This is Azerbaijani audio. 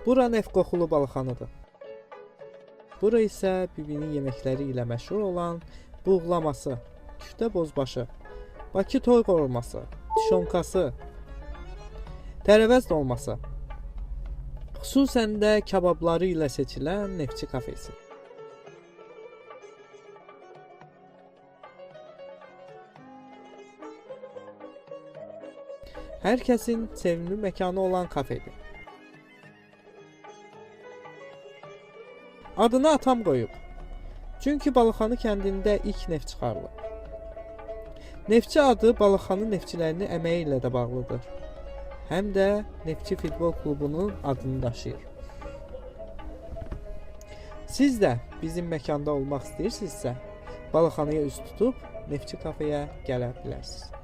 Bura Nefqoxulu balıqxanıdır. Bura isə bibinin yeməkləri ilə məşhur olan buğlaması, küftə bozbaşı, Bakı toy qovurması, tişonkası, tərəvəz dolması, xüsusən də kababları ilə seçilən Neftçi kafesi. Hər kəsin sevimli məkanı olan kafedir. Adını atam qoyub. Çünki Balıqxanı kəndində ilk neft çıxarılıb. Neftçi adı Balıqxanı neftçilərinin əməyi ilə də bağlıdır. Həm də Neftçi futbol klubunun adını daşıyır. Siz də bizim məkanda olmaq istəyirsinizsə, Balıqxanıya üz tutub Neftçi kafeyə gələ bilərsiniz.